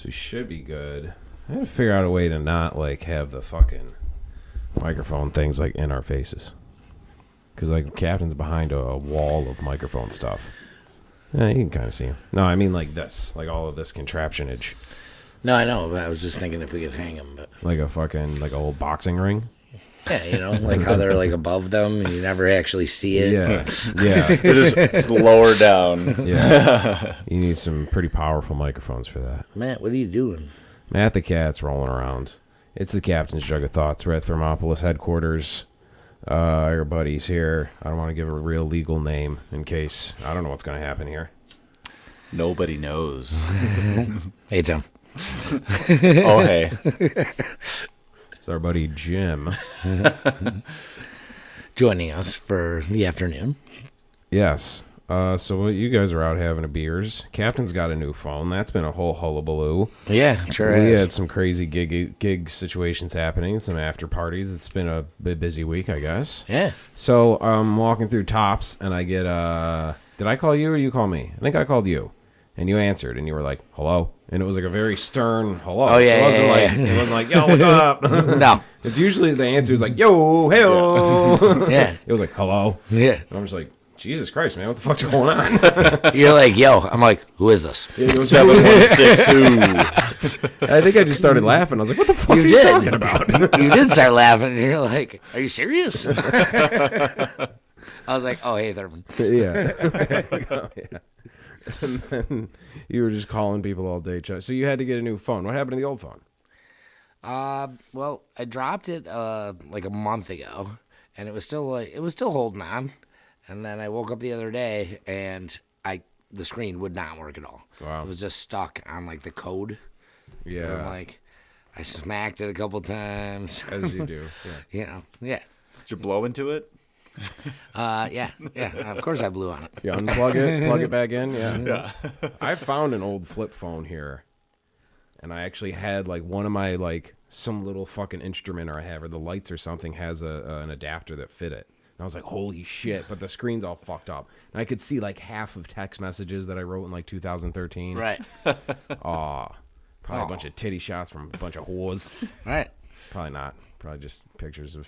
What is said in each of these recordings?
So we should be good. I gotta figure out a way to not like have the fucking microphone things like in our faces. Because like the captain's behind a wall of microphone stuff. Yeah, you can kind of see him. No, I mean like this, like all of this contraptionage. No, I know, but I was just thinking if we could hang them. But Like a fucking like old boxing ring. yeah, you know, like how they're like above them and you never actually see it. Yeah, yeah, Just lower down. yeah. You need some pretty powerful microphones for that. Matt, what are you doing? Matt the cat's rolling around. It's the captain's jug of thoughts. We're at Thermopolis headquarters. Your buddy's here. I don't want to give a real legal name in case I don't know what's going to happen here. Nobody knows. Hey, Tim. Oh, hey. It's our buddy Jim. Joining us for the afternoon. Yes. So you guys are out having a beers. Captain's got a new phone. That's been a whole hullabaloo. Yeah, sure We is. had some crazy gig situations happening, some after parties. It's been a busy week, I guess. Yeah. So I'm walking through Tops, and I get did I call you or you call me? I think I called you, and you answered, and you were like, "Hello," and it was like a very stern hello. Oh, yeah, It wasn't like, "Yo, what's up?" No. It's usually the answer is like, "Yo, hey-o." Yeah. It was like, "Hello," Yeah. and I'm just like, Jesus Christ, man, what the fuck's going on? You're like, yo. I'm like, who is this? 716 Who? I think I just started laughing. I was like, what the fuck You are you did. talking about? You did start laughing. And you're like, are you serious? I was like, oh, hey, Thurman. Yeah. Yeah. And then you were just calling people all day. So you had to get a new phone. What happened to the old phone? Well, I dropped it like a month ago, and it was still holding on. And then I woke up the other day, and the screen would not work at all. Wow. It was just stuck on like the code. Yeah. And I'm like, I smacked it a couple times. As you do. Yeah. You know, yeah. Did you blow into it? Yeah. Of course I blew on it. You unplug it, plug it back in. Yeah. Yeah. I found an old flip phone here, and I actually had like one of my like some little fucking instrument or I have or the lights or something has an adapter that fit it. And I was like, holy shit, but the screen's all fucked up. And I could see like half of text messages that I wrote in like 2013. Right. Probably a bunch of titty shots from a bunch of whores. Right. Probably not. Probably just pictures of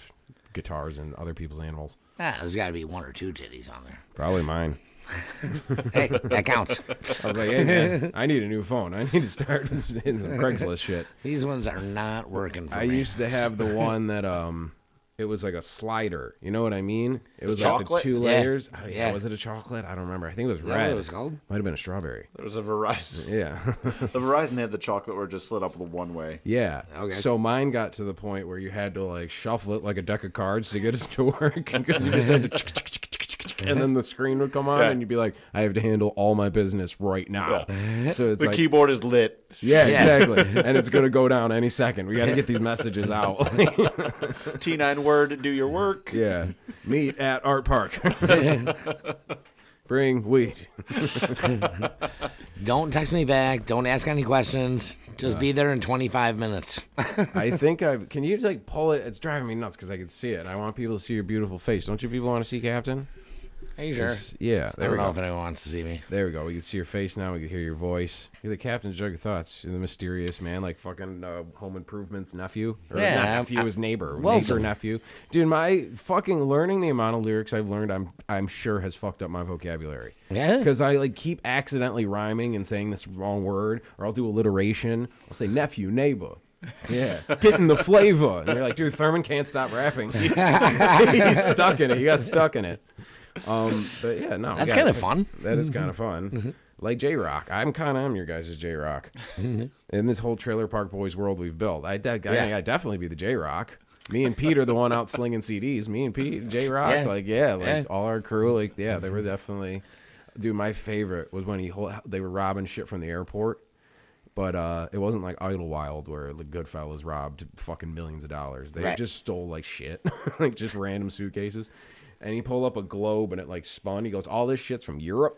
guitars and other people's animals. There's got to be one or two titties on there. Probably mine. Hey, that counts. I was like, hey, man, I need a new phone. I need to start hitting some Craigslist shit. These ones are not working for I me. used to have the one that it was like a slider. You know what I mean? It was like the chocolate? 2 Yeah. layers. Yeah. Was it a chocolate? I don't remember. I think it was Is that red. what it was called? Might have been a strawberry. There was a Verizon. Yeah. The Verizon had the chocolate where it just slid up the one way. Yeah. Okay. So mine got to the point where you had to like shuffle it like a deck of cards to get it to work because you just had to and then the screen would come on Yeah. and you'd be like, I have to handle all my business right now. So it's The like, keyboard is lit. yeah, Yeah. exactly. And it's going to go down any second. We got to get these messages out. T9 word, do your work. Yeah. Meet at Art Park. Bring weed. Don't text me back. Don't ask any questions. Just be there in 25 minutes. I think can you like pull it? It's driving me nuts because I can see it. And I want people to see your beautiful face. Don't you people want to see Captain? Are you sure? Yeah, I there we don't know go. if anyone wants to see me. There we go. We can see your face now. We can hear your voice. You're the Captain's Jug of Thoughts. You're the mysterious man, like fucking Home Improvement's nephew. Or Yeah, not I'm- nephew, his neighbor. Wilson. Neighbor, nephew. Dude, my fucking learning the amount of lyrics I've learned, I'm sure has fucked up my vocabulary. Yeah? Because I like keep accidentally rhyming and saying this wrong word, or I'll do alliteration. I'll say nephew, neighbor. Yeah, getting the flavor. And you're like, dude, Thurman can't stop rapping. He's stuck in it. He got stuck in it. But yeah, no. That's yeah, kind of fun. That is kind of fun. Like J-Rock. I am your guys' J-Rock. In this whole Trailer Park Boys world we've built. I think I'd definitely be the J-Rock. Me and Pete are the one out slinging CDs. Me and Pete, J-Rock. Yeah. All our crew. They were definitely... Dude, my favorite was when they were robbing shit from the airport. But it wasn't like Idlewild where the Goodfellas robbed fucking millions of dollars. They just stole like shit. Like just random suitcases. And he pulled up a globe and it like spun. He goes, all this shit's from Europe.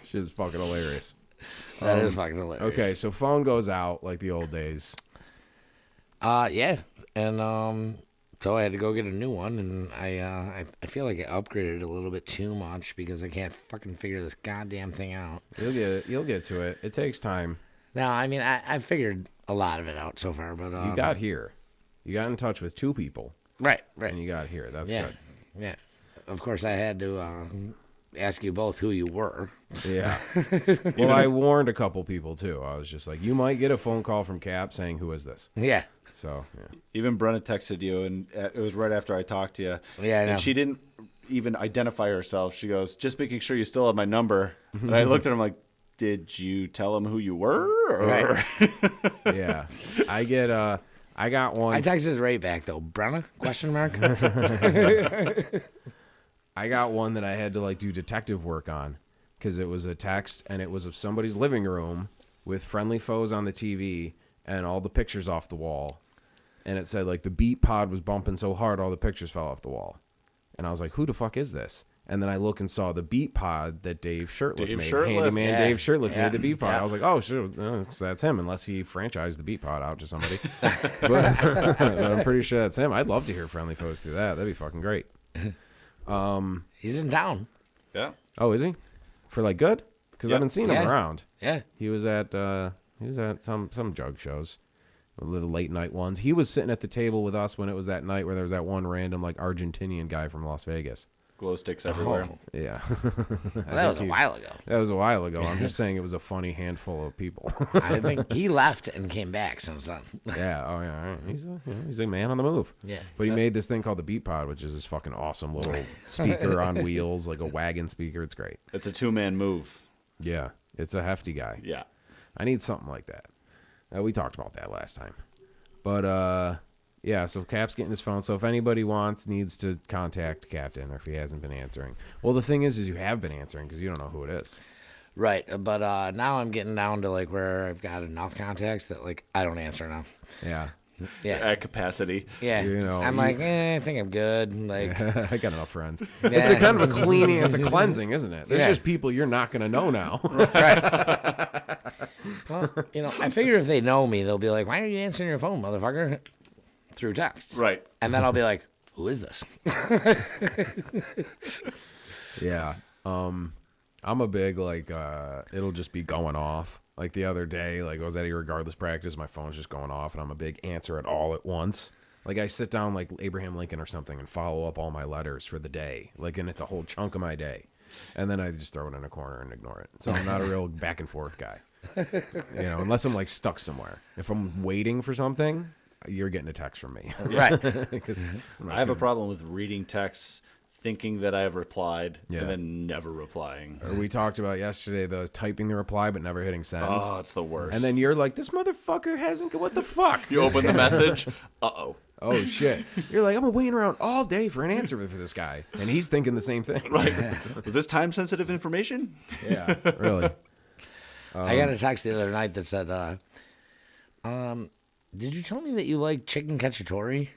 Shit's fucking hilarious. That is fucking hilarious. Okay, so phone goes out like the old days. Yeah. And So I had to go get a new one, and I feel like I upgraded a little bit too much because I can't fucking figure this goddamn thing out. You'll get to it. It takes time. No, I mean I figured a lot of it out so far, but You got here. You got in touch with 2 people, right, and you got here. That's yeah, good. yeah. Of course, I had to ask you both who you were. Yeah. Well, I warned a couple people too. I was just like, you might get a phone call from Cap saying, "Who is this?" Yeah, So, yeah. Even Brenna texted you, and it was right after I talked to you. Yeah, I know. And she didn't even identify herself. She goes, "Just making sure you still have my number." And I looked at her, I'm like, "Did you tell him who you were?" Or? Right. Yeah. I got one. I texted right back though. Brenna? Question mark. I got one that I had to like do detective work on because it was a text and it was of somebody's living room with Friendly Foes on the TV and all the pictures off the wall. And it said like the beat pod was bumping so hard all the pictures fell off the wall. And I was like, who the fuck is this? And then I look and saw the beat pod that Dave Shirtliff Dave made. Shirtliff. Handyman Yeah. Dave Shirtliff Yeah. made the beat pod. Yeah. I was like, oh, sure, so that's him, unless he franchised the beat pod out to somebody. but I'm pretty sure that's him. I'd love to hear Friendly Foes do that. That'd be fucking great. He's in town. Yeah. Oh, is he? For like good? Because I Yep. haven't seen Yeah. him around. Yeah. He was at some jug shows, the late night ones. He was sitting at the table with us when it was that night where there was that one random like Argentinian guy from Las Vegas. Glow sticks everywhere. Oh, Yeah. well, that was a while ago. That was a while ago. I'm just saying it was a funny handful of people. I think he left and came back since then. Yeah. Oh yeah. All right. He's a man on the move. Yeah. But he made this thing called the Beat Pod, which is this fucking awesome little speaker on wheels, like a wagon speaker. It's great. It's a 2-man move. Yeah. It's a hefty guy. Yeah. I need something like that. We talked about that last time. But, yeah, so Cap's getting his phone. So if anybody needs to contact Captain, or if he hasn't been answering. Well, the thing is you have been answering because you don't know who it is. Right, but now I'm getting down to like where I've got enough contacts that like I don't answer now. Yeah. Yeah, At capacity. yeah. You know, I'm like, I think I'm good. Like, I got enough friends. Yeah. It's a kind of a cleaning, it's a cleansing, isn't it? There's Yeah. just people you're not going to know now. well, I figure if they know me, they'll be like, why are you answering your phone, motherfucker? Through text. Right. And then I'll be like, who is this? Yeah. I'm a big, like, it'll just be going off. Like the other day, like I was at a regardless practice, my phone's just going off, and I'm a big answer it all at once. Like I sit down like Abraham Lincoln or something and follow up all my letters for the day. Like, and it's a whole chunk of my day. And then I just throw it in a corner and ignore it. So I'm not a real back and forth guy. Unless I'm like stuck somewhere. If I'm waiting for something, you're getting a text from me. Right. 'Cause I'm not I have a sure. problem with reading texts, thinking that I have replied, Yeah. and then never replying. Or we talked about yesterday the typing the reply but never hitting send. Oh, it's the worst. And then you're like, this motherfucker hasn't. What the fuck? you open the message. Uh-oh. Oh shit! You're like, I'm waiting around all day for an answer for this guy, and he's thinking the same thing. Right. Was this time-sensitive information? Yeah. Really. I got a text the other night that said, did you tell me that you like chicken cacciatore?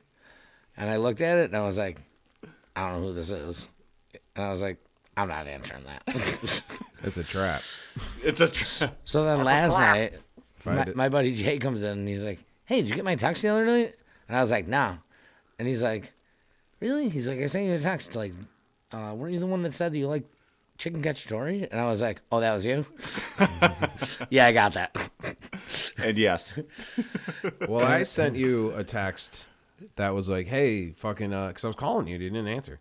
And I looked at it and I was like, I don't know who this is. And I was like, I'm not answering that. It's a trap. It's a... So then last night, Find it. my buddy Jay comes in and he's like, hey, did you get my text the other night? And I was like, no. And he's like, really? He's like, I sent you a text. Like, weren't you the one that said you like chicken cacciatore? And I was like, oh, that was you? Yeah, I got that. And yes. Well, I sent you a text that was like, hey, fucking, because I was calling you, you didn't answer.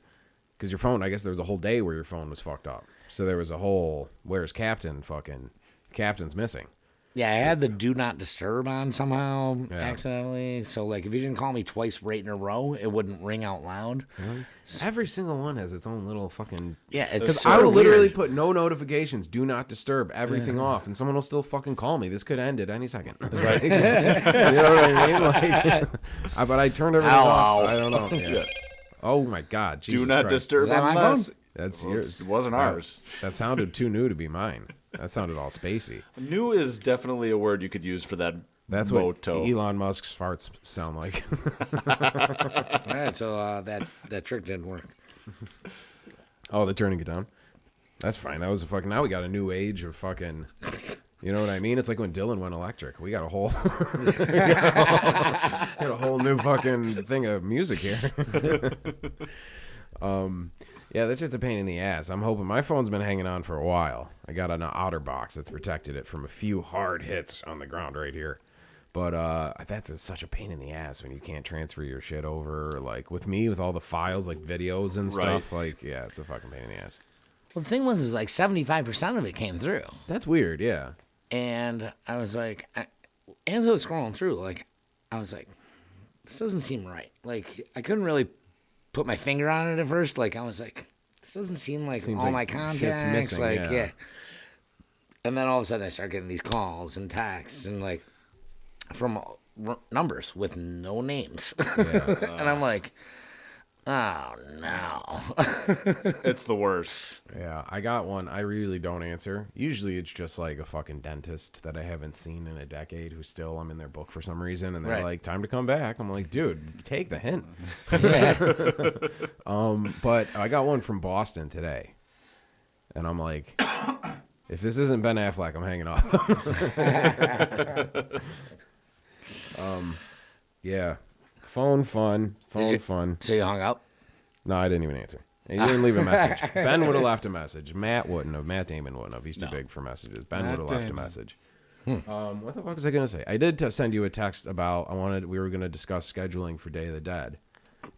Because your phone, I guess there was a whole day where your phone was fucked up. So there was a whole, where's Captain? Fucking, Captain's missing. Yeah, I had the do not disturb on somehow Yeah. accidentally. So, like, if you didn't call me twice right in a row, it wouldn't ring out loud. Every single one has its own little fucking. Yeah, it's Because so I will literally weird. put no notifications, do not disturb, everything off, and someone will still fucking call me. This could end at any second. Right? You know what I mean? Like, but I turned everything off. Ow. I don't know. Yeah. Oh my God! Jesus Do not Christ. disturb Is that my unless... That's Well, yours. it wasn't ours. That sounded too new to be mine. That sounded all spacey. New is definitely a word you could use for that That's what motto. Elon Musk's farts sound like. All right, so that trick didn't work. Oh, they're turning it down. That's fine. That was a fucking. Now we got a new age of fucking. You know what I mean? It's like when Dylan went electric. We got a whole, got a whole new fucking thing of music here. Yeah, that's just a pain in the ass. I'm hoping my phone's been hanging on for a while. I got an outer box that's protected it from a few hard hits on the ground right here. But that's such a pain in the ass when you can't transfer your shit over. Like with me, with all the files, like videos and stuff. Like, yeah, it's a fucking pain in the ass. Well, the thing was, is like 75% of it came through. That's weird, yeah. And I was like, as I was scrolling through, like, I was like, this doesn't seem right. Like, I couldn't really put my finger on it at first. Like, I was like, this doesn't seem like Seems all like my contacts. shit's missing, like, yeah. And then all of a sudden I start getting these calls and texts and like from numbers with no names. Yeah. And I'm like, oh no. It's the worst. Yeah, I got one I really don't answer. Usually it's just like a fucking dentist that I haven't seen in a decade who's still, I'm in their book for some reason, and they're Right. like, time to come back. I'm like, dude, take the hint. Yeah. But I got one from Boston today, and I'm like, if this isn't Ben Affleck, I'm hanging up. Yeah, phone fun. So you hung up? No, I didn't even answer. He didn't leave a message. Ben would have left a message. Matt wouldn't have. Matt Damon wouldn't have. He's too big for messages. Ben would have left a message. What the fuck was I gonna say? I did send you a text about we were gonna discuss scheduling for Day of the Dead,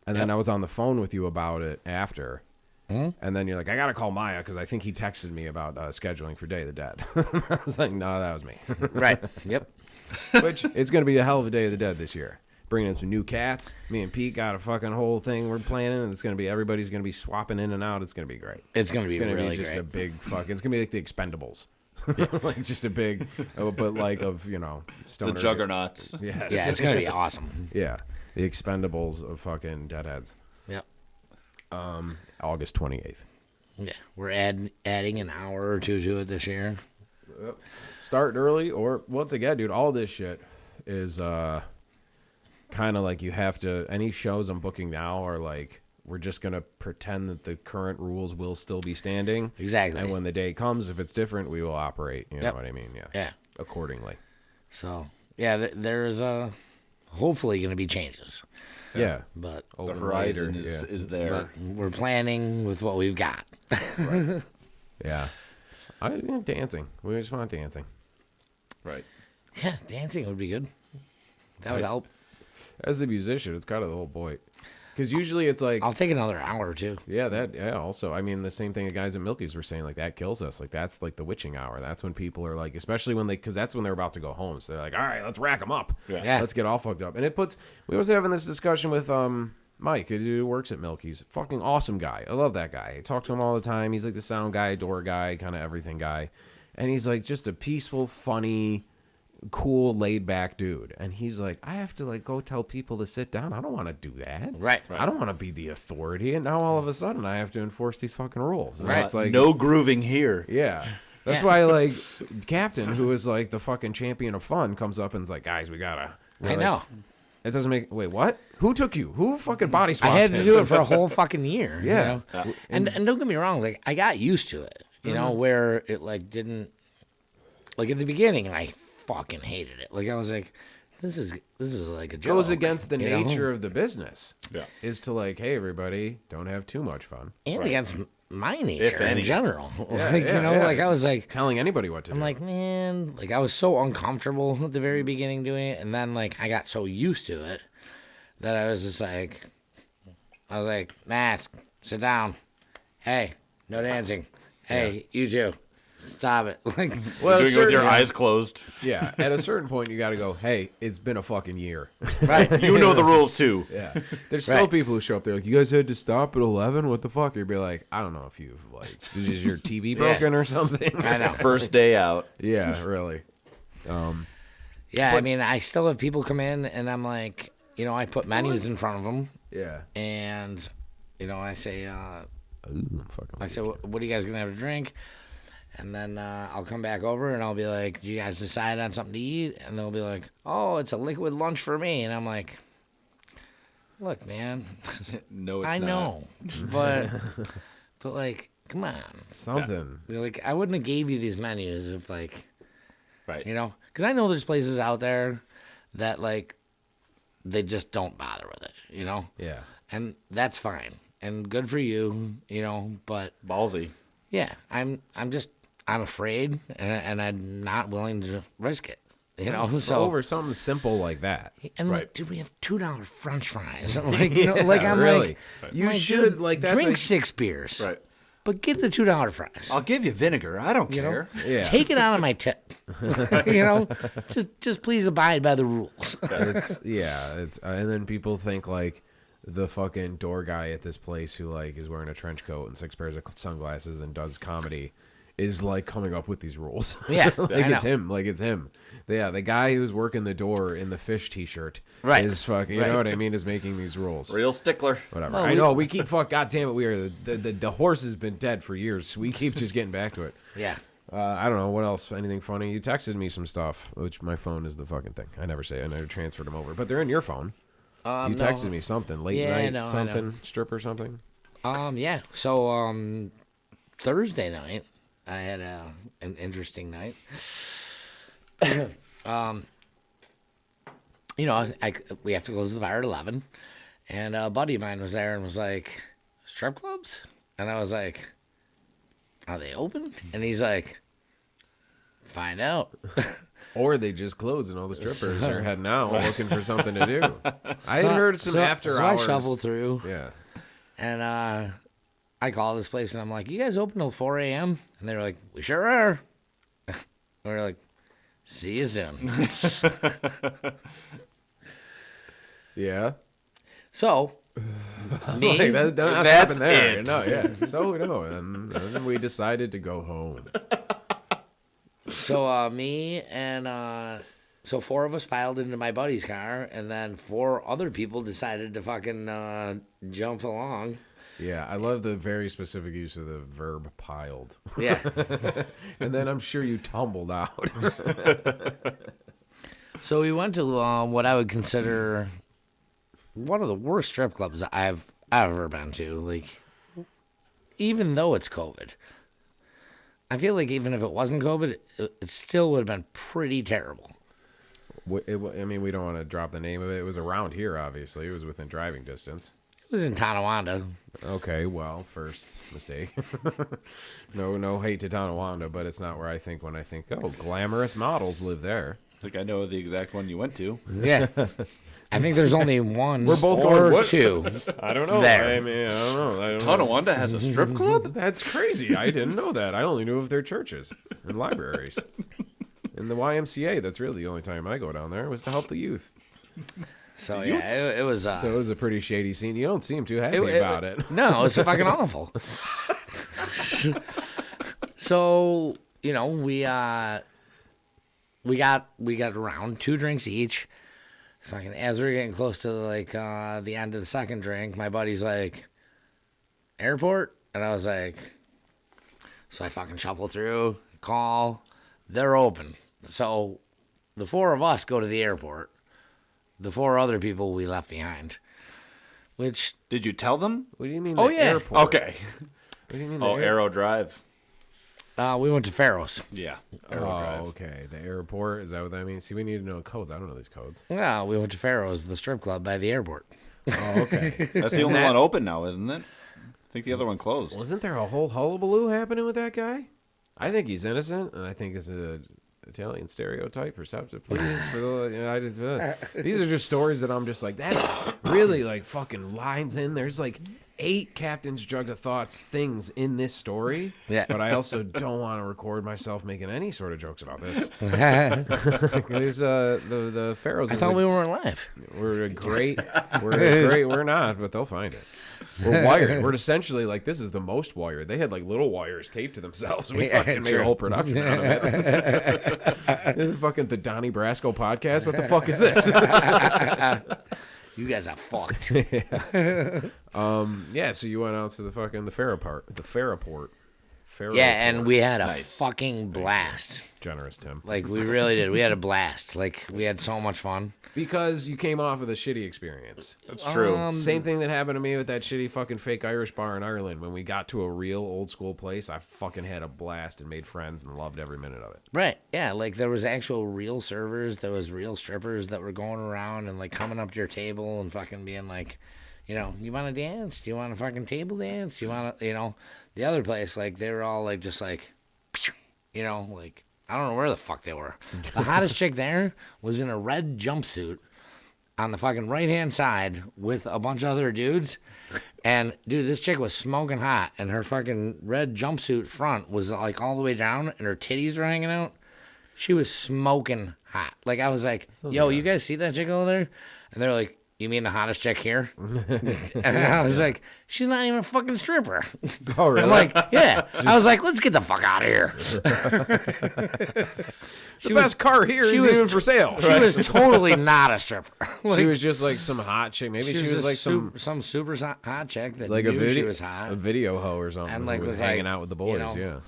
and then I was on the phone with you about it after, and then you're like, I gotta call Maya because I think he texted me about scheduling for Day of the Dead. I was like, no, that was me. Right. Yep. Which it's gonna be a hell of a Day of the Dead this year. Bringing in some new cats. Me and Pete got a fucking whole thing we're planning, and it's gonna be everybody's gonna be swapping in and out. It's gonna be great. It's gonna be really just great. a big fucking. It's gonna be like the Expendables, like just a big, but like of stoner. The juggernauts. Yes. Yeah, it's gonna be awesome. Yeah, the Expendables of fucking deadheads. Yep. August 28th. Yeah, we're adding an hour or two to it this year. Start early, or once again, dude. All this shit is kind of like you have to. Any shows I'm booking now are like, we're just gonna pretend that the current rules will still be standing. Exactly. And when the day comes, if it's different, we will operate. You know what I mean? Yeah. Yeah. Accordingly. So yeah, there's hopefully going to be changes. Yeah. But The Open horizon rider, is there. but we're planning with what we've got. Yeah. Dancing. We just want dancing. Right. Yeah, dancing would be good. That would help. As a musician, it's kind of the whole point. Because usually it's like, I'll take another hour or two. also, I mean, the same thing the guys at Milky's were saying, like, that kills us. Like, that's like the witching hour. That's when people are like, especially when because that's when they're about to go home. So they're like, all right, let's rack them up. Yeah. Let's get all fucked up. And we was having this discussion with Mike, who works at Milky's. Fucking awesome guy. I love that guy. I talk to him all the time. He's like the sound guy, door guy, kind of everything guy. And he's like just a peaceful, funny, cool, laid back dude. And he's like, I have to like go tell people to sit down. I don't want to do that. Right. I don't want to be the authority. And now all of a sudden I have to enforce these fucking rules. And Right. It's like, No grooving here. yeah. That's Yeah. why like Captain, who is like the fucking champion of fun, comes up and is like, guys, we gotta. We're I like, know. It doesn't make. Wait, what? Who took you? Who fucking body I swapped had to him? do it for a whole fucking year. Yeah. You know? And don't get me wrong, like I got used to it. You know, where it like didn't like at the beginning I fucking hated it. Like I was like, this is like a joke. Goes against the you know? nature of the business. Yeah. Is to like, hey everybody, don't have too much fun. And against my nature in any. general. Yeah, like, yeah, you know, yeah. like I was like, Telling anybody what to I'm do. like, man, like I was so uncomfortable at the very beginning doing it, and then like I got so used to it that I was just like, Mask, sit down. Hey, no dancing. Hey, you too, stop it. Like, well, Doing it with your certain- eyes closed. Yeah. At a certain point, you got to go. Hey, it's been a fucking year. right? You know the rules too. Yeah. There's still Right. people who show up there like, you guys had to stop at 11. What the fuck? You'd be like, I don't know if you've like, is your TV broken or something? I know. First day out. Yeah, really. Yeah, I mean, I still have people come in, and I'm like, you know, I put menus in front of them, Yeah. and you know, I say, Ooh, fucking. what are you guys gonna have to drink? And then I'll come back over and I'll be like, do you guys decide on something to eat? And they'll be like, oh, it's a liquid lunch for me. And I'm like, look, man, No, it's I not. know, but like, come on. Something. Like, I wouldn't have gave you these menus if like Right. You know, because I know there's places out there that like they just don't bother with it. You know. Yeah. And that's fine and good for you. You know, but Ballsy. yeah, I'm afraid and I'm not willing to risk it. You know, so over something simple like that. and Right. like, dude, we have $2 French fries. Like, you know, like Yeah, I'm really. like, You like, should, dude, like, that's drink like- 6 beers, Right. but get the $2 fries. I'll give you vinegar. I don't You know? care. Yeah. Take it out of my tip. You know, just please abide by the rules. It's and then people think like the fucking door guy at this place who like is wearing a trench coat and 6 pairs of sunglasses and does comedy is like coming up with these rules. Yeah, like I it's know. him. Like it's him. Yeah, the guy who's working the door in the fish T-shirt Right. is fucking. You Right. know what I mean? Is making these rules. Real stickler. Whatever. Well, I we- know we keep God damn it. We are the horse has been dead for years. So we keep just getting back to it. Yeah. I don't know what else. Anything funny? You texted me some stuff, which my phone is the fucking thing. I never transferred them over, but they're in your phone. You No. texted me something late Yeah, I night, know, I something strip or something. Yeah. So Thursday night, I had an interesting night. You know, we have to close the bar at 11, and a buddy of mine was there and was like, "Strip clubs?" And I was like, "Are they open?" And he's like, "Find out." Or they just closed and all the strippers are heading out looking for something to do. I had heard some after so hours. I shuffled through. Yeah. And I called this place and I'm like, "You guys open till 4 a.m.?" And they were like, "We sure are." And we were like, "See you soon." Yeah. So, me, Like, that's not That's happened there. it. No, yeah. So no, and then we decided to go home. so me and so 4 of us piled into my buddy's car, and then 4 other people decided to fucking jump along. Yeah, I love the very specific use of the verb piled. Yeah. And then I'm sure you tumbled out. So we went to what I would consider one of the worst strip clubs I've ever been to. Like, even though it's COVID, I feel like even if it wasn't COVID, it still would have been pretty terrible. I mean, we don't want to drop the name of it. It was around here, obviously. It was within driving distance. It was in Tonawanda. Okay, well, first mistake. No hate to Tonawanda, but it's not where I think when I think, oh, glamorous models live there. I think I know the exact one you went to. Yeah. I think there's only one We're both or going, what? 2. I don't know. There. I mean, I don't know. I don't know. Tonawanda has a strip club? That's crazy. I didn't know that. I only knew of their churches and libraries. And the YMCA, that's really the only time I go down there, was to help the youth. So yeah, it was. So it was a pretty shady scene. You don't seem too happy about it. No, it's fucking awful. So you know, we got around 2 drinks each. Fucking as we were getting close to like the end of the second drink, my buddy's like, "Airport," and I was like, so I fucking shuffle through, call, they're open. So the 4 of us go to the airport. The 4 other people we left behind. Which, Did you tell them? What do you mean? Oh, the yeah. airport? Okay. What do you mean? Oh, the Arrow Drive. we went to Pharaoh's. Yeah. Oh, Arrow Drive. okay. The airport. Is that what that means? See, we need to know codes. I don't know these codes. Yeah, we went to Pharaoh's, the strip club by the airport. Oh, okay. That's the only one open now, isn't it? I think the other one closed. Wasn't there a whole hullabaloo happening with that guy? I think he's innocent, and I think it's a Italian stereotype. Perceptive, please. For the, you know, these are just stories that I'm just like, that's really like fucking lines in. There's like 8 Captain's Jug of Thoughts things in this story. Yeah. But I also don't want to record myself making any sort of jokes about this. There's the Pharaohs. I thought we weren't live. We're we're not, but they'll find it. We're wired. We're essentially like, this is the most wired. They had like little wires taped to themselves. We Yeah, fucking made true. a whole production out of it. This is fucking the Donnie Brasco podcast. What the fuck is this? You guys are fucked. Yeah, so you went out to the fucking the Farraport. Fair Yeah, and Airport. we had a Nice. fucking blast. Generous, Tim. Like, we really did. We had a blast. Like, we had so much fun. Because you came off of a shitty experience. That's true. Same thing that happened to me with that shitty fucking fake Irish bar in Ireland. When we got to a real old school place, I fucking had a blast and made friends and loved every minute of it. Right. Yeah, like, there was actual real servers. There was real strippers that were going around and, like, coming up to your table and fucking being like, you know, you want to dance? Do you want to fucking table dance? Do you want to, you know? The other place, like, they were all, like, just like, you know, like, I don't know where the fuck they were. The hottest chick there was in a red jumpsuit on the fucking right-hand side with a bunch of other dudes. And, dude, this chick was smoking hot, and her fucking red jumpsuit front was, like, all the way down, and her titties were hanging out. She was smoking hot. Like, I was like, yo, you guys see that chick over there? And they're like, you mean the hottest chick here? And I was like, she's not even a fucking stripper. Oh, really? I'm like, yeah. I was like, let's get the fuck out of here. The best car here isn't even for sale. She was totally not a stripper. Like, She was just like some hot chick. Maybe she was just like some super hot chick that like knew a video, she was hot. a video hoe or something. And, like, who was was, like, hanging out with the boys. you know, Yeah.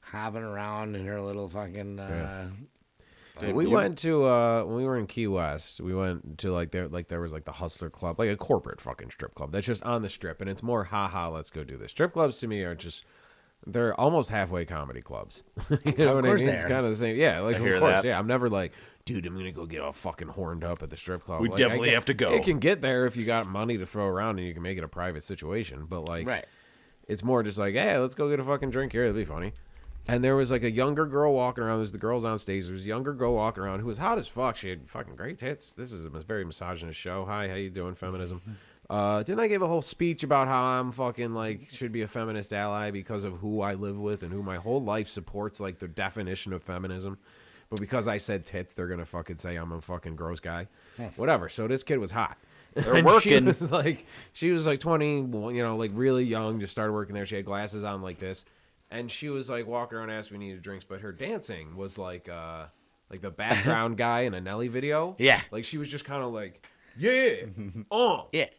hopping around in her little fucking. We went to when we were in Key West. We went to there was like the Hustler Club, like a corporate fucking strip club that's just on the strip, and it's more haha. Let's go do this. Strip clubs to me are just they're almost halfway comedy clubs. You know what I course mean? they It's are. kind of the same. Yeah, like hear of course. that. Yeah, I'm never like, dude, I'm gonna go get all fucking horned up at the strip club. We Like, definitely have to go. It can get there if you got money to throw around and you can make it a private situation. But like, Right. it's more just like, hey, let's go get a fucking drink here. It'll be funny. And there was like a younger girl walking around. There's the girls on stage. There was a younger girl walking around who was hot as fuck. She had fucking great tits. This is a very misogynist show. Hi, how you doing, feminism? Didn't I give a whole speech about how I'm fucking like should be a feminist ally because of who I live with and who my whole life supports like the definition of feminism? But because I said tits, they're gonna fucking say I'm a fucking gross guy. Whatever. So this kid was hot. They're And working. She was like 20, you know, like really young, just started working there. She had glasses on like this. And she was like walking around asking me needed drinks, but her dancing was like the background guy in a Nelly video. Yeah. Like she was just kind of like, yeah, Yeah.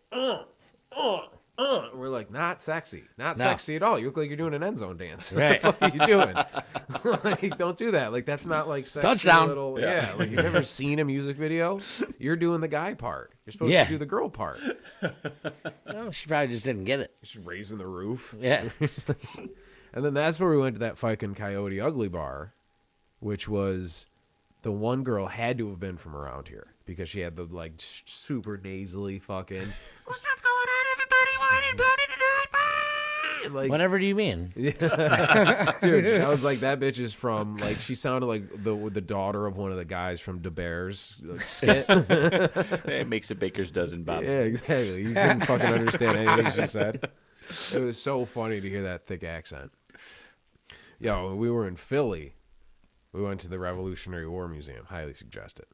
We're like, not sexy. Not No. sexy at all. You look like you're doing an end zone dance. Right. What the fuck are you doing? Like, don't do that. Like, that's not like sexy Touchdown. little. Yeah. Like, you've never seen a music video? You're doing the guy part. You're supposed Yeah. to do the girl part. No, she probably just didn't get it. Just raising the roof. Yeah. And then that's where we went to that fucking Coyote Ugly bar, which was the one girl had to have been from around here because she had the like super nasally fucking. What's up going on, everybody? What are you doing tonight? Like, Whatever do you mean? dude, I was like, that bitch is from like she sounded like the daughter of one of the guys from De Beers like, skit. It makes a baker's dozen, Bob. Yeah, exactly. You couldn't fucking understand anything she said. It was so funny to hear that thick accent. Yo, when we were in Philly, we went to the Revolutionary War Museum. Highly suggest it.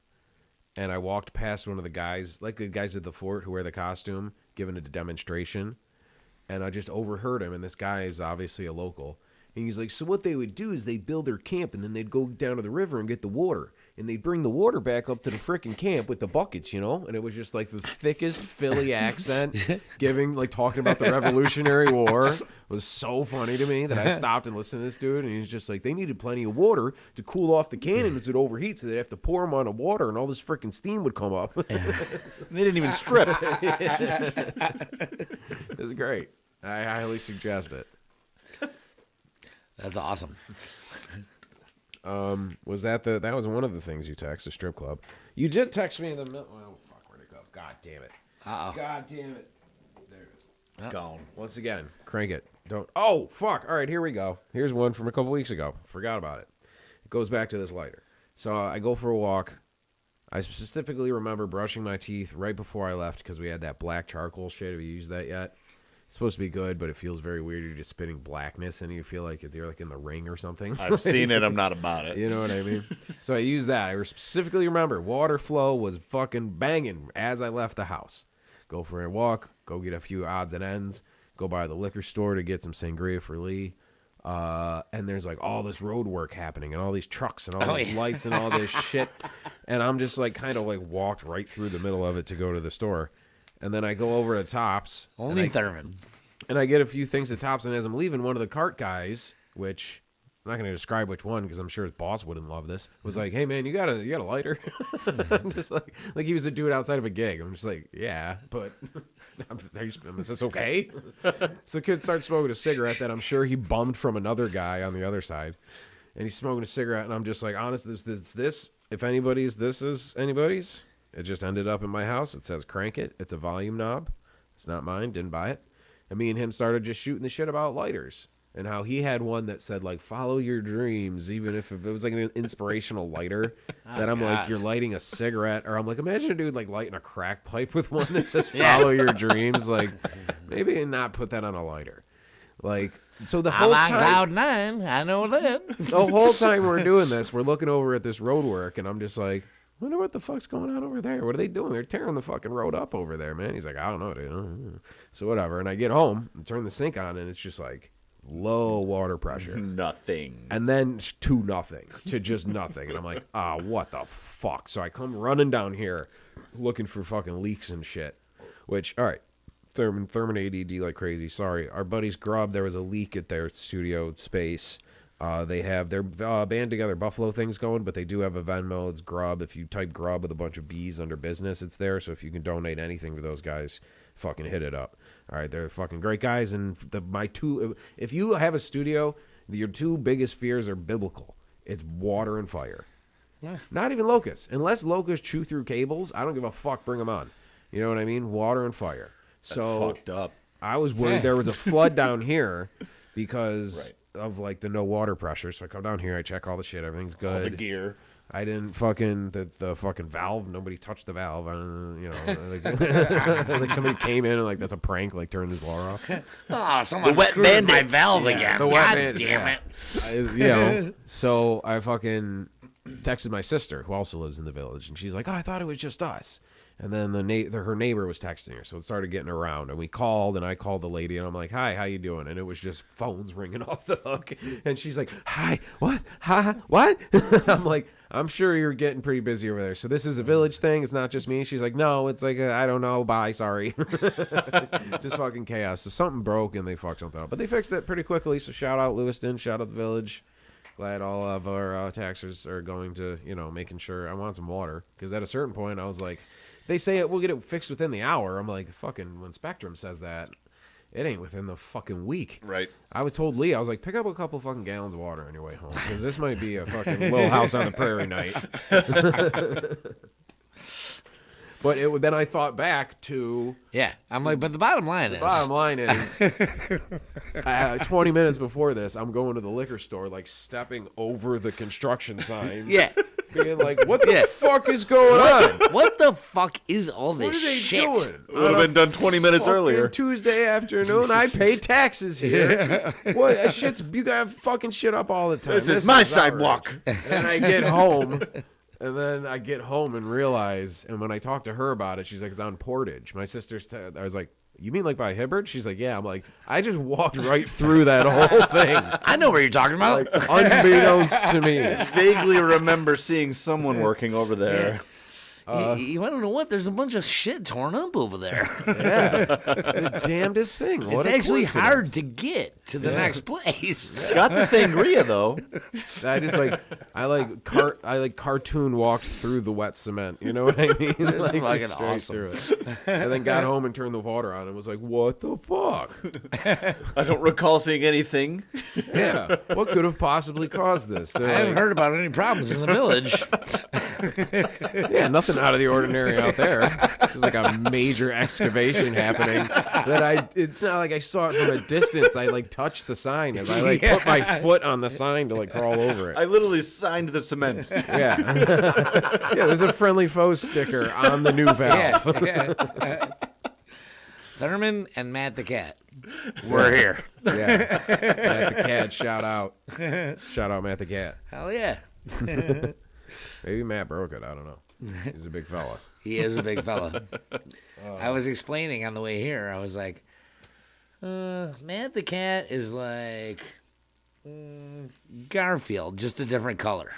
And I walked past one of the guys, like the guys at the fort who wear the costume, giving a demonstration. And I just overheard him, and this guy is obviously a local. And he's like, so what they would do is they'd build their camp, and then they'd go down to the river and get the water. And they'd bring the water back up to the frickin' camp with the buckets, you know? And it was just like the thickest Philly accent, talking about the Revolutionary War. It was so funny to me that I stopped and listened to this dude, and he's just like, they needed plenty of water to cool off the cannons that overheat, so they'd have to pour them on the water, and all this frickin' steam would come up. They didn't even strip. It was great. I highly suggest it. That's awesome. Was that was one of the things you texted, the strip club. You did text me in the middle. Oh, fuck, where'd it go? God damn it. Uh-oh. God damn it. There it is. It's gone. Once again, crank it. Don't. Oh, fuck. All right, here we go. Here's one from a couple weeks ago. Forgot about it. It goes back to this lighter. So I go for a walk. I specifically remember brushing my teeth right before I left because we had that black charcoal shit. Have you used that yet? It's supposed to be good, but it feels very weird. You're just spitting blackness, and you feel like you're like in the ring or something. I've seen it. I'm not about it. You know what I mean? So I used that. I specifically remember water flow was fucking banging as I left the house. Go for a walk, go get a few odds and ends, go by the liquor store to get some sangria for Lee. And there's like all this road work happening and all these trucks and all these lights and all this shit. And I'm just like kind of like walked right through the middle of it to go to the store. And then I go over to Tops. Only Thurman. And I get a few things at Tops, and as I'm leaving, one of the cart guys which I'm not going to describe which one because I'm sure his boss wouldn't love this. Was like, hey man, you got a lighter? I'm just like he was a dude outside of a gig. I'm just like, yeah, but is this okay? So the kid starts smoking a cigarette that I'm sure he bummed from another guy on the other side, and he's smoking a cigarette, and I'm just like, honestly, this if anybody's, this is anybody's. It just ended up in my house. It says crank it. It's a volume knob. It's not mine. Didn't buy it. And me and him started just shooting the shit about lighters. And how he had one that said, like, follow your dreams, even if it was like an inspirational lighter. That I'm like, you're lighting a cigarette. Or I'm like, imagine a dude like lighting a crack pipe with one that says, follow your dreams. Like, maybe not put that on a lighter. Like, so the whole I'm on time. cloud nine. I know that. The whole time we're doing this, we're looking over at this road work, and I'm just like, wonder what the fuck's going on over there. What are they doing? They're tearing the fucking road up over there, man. He's like, I don't know, dude. So whatever. And I get home and turn the sink on, and it's just like low water pressure. Nothing. And then to nothing. To just nothing. And I'm like, what the fuck? So I come running down here looking for fucking leaks and shit. Which, all right, Thurman ADD like crazy. Sorry. Our buddies Grub, there was a leak at their studio space. They have their band together Buffalo things going, but they do have a Venmo. It's Grub. If you type Grub with a bunch of B's under business, it's there. So if you can donate anything to those guys, fucking hit it up. All right, they're fucking great guys. And if you have a studio, your two biggest fears are biblical. It's water and fire. Yeah. Not even locusts. Unless locusts chew through cables, I don't give a fuck. Bring them on. You know what I mean? Water and fire. That's fucked up. I was worried there was a flood down here because of like the no water pressure. So I come down here, I check all the shit, everything's good. All the gear. I didn't fucking the fucking valve. Nobody touched the valve. Like somebody came in and like that's a prank. Like turn this water off. Oh, someone screwed my valve again. The God wet damn it. So I fucking texted my sister who also lives in the village, and she's like, "Oh, I thought it was just us." And then her neighbor was texting her, so it started getting around. And we called, and I called the lady, and I'm like, "Hi, how you doing?" And it was just phones ringing off the hook. And she's like, "Hi, what? Hi, what?" I'm like, "I'm sure you're getting pretty busy over there. So this is a village thing. It's not just me." She's like, "No, it's like I don't know. Bye, sorry." Just fucking chaos. So something broke, and they fucked something up, but they fixed it pretty quickly. So shout out Lewiston, shout out the village. Glad all of our taxers are going to making sure. I want some water because at a certain point I was like. They say we'll get it fixed within the hour. I'm like, fucking, when Spectrum says that, it ain't within the fucking week. Right. I told Lee, I was like, pick up a couple fucking gallons of water on your way home because this might be a fucking Little House on the Prairie night. But then I thought back to... Yeah, I'm like, but the bottom line is... 20 minutes before this, I'm going to the liquor store, like, stepping over the construction signs. Yeah. Being like, what the fuck is going on? What the fuck is all this What are they shit? doing? It would have been done 20 minutes earlier. Tuesday afternoon, I pay taxes here. What? You got fucking shit up all the time. This is my sidewalk. And I get home... And then I get home and realize, and when I talk to her about it, she's like, it's on Portage. My sister's, I was like, you mean like by Hibbert? She's like, yeah. I'm like, I just walked right through that whole thing. I know what you're talking about. Like, unbeknownst to me. Vaguely remember seeing someone working over there. You want to know what? There's a bunch of shit torn up over there. Yeah. The damndamnedest thing. What It's actually hard coincidence. to get to the next place. Got the sangria though. I like cartoon walked through the wet cement. You know what I mean? Like, fucking straight awesome. through it. And then got home and turned the water on and was like, what the fuck? I don't recall seeing anything. Yeah. What could have possibly caused this? I haven't heard about any problems in the village. Yeah, nothing out of the ordinary out there. There's like a major excavation happening it's not like I saw it from a distance. I like touched the sign as I put my foot on the sign to like crawl over it. I literally signed the cement. Yeah. Yeah, there's a friendly foe sticker on the new valve. Thurman and Matt the Cat. We're here. Yeah. Matt the Cat, shout out. Shout out Matt the Cat. Hell yeah. Maybe Matt broke it. I don't know. He's a big fella. He is a big fella. I was explaining on the way here. I was like, Matt the Cat is like Garfield, just a different color.